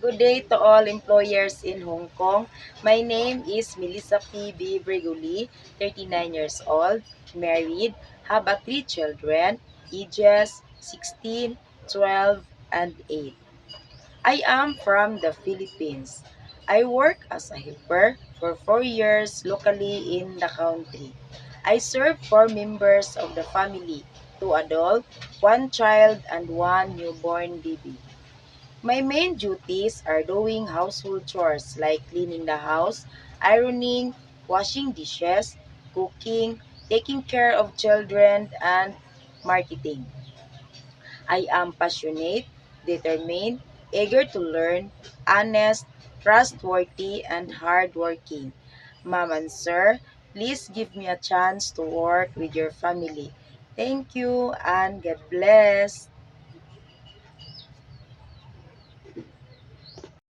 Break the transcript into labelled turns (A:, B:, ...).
A: Good day to all employers in Hong Kong. My name is Melissa P.B. Breguli, 39 years old, married, have three children, ages 16, 12, and 8. I am from the Philippines. I work as a helper for 4 years locally in the country. I serve 4 members of the family, 2 adults, 1 child, and 1 newborn baby. My main duties are doing household chores like cleaning the house, ironing, washing dishes, cooking, taking care of children, and marketing. I am passionate, determined, eager to learn, honest, trustworthy, and hardworking. Ma'am and sir, please give me a chance to work with your family. Thank you and God bless.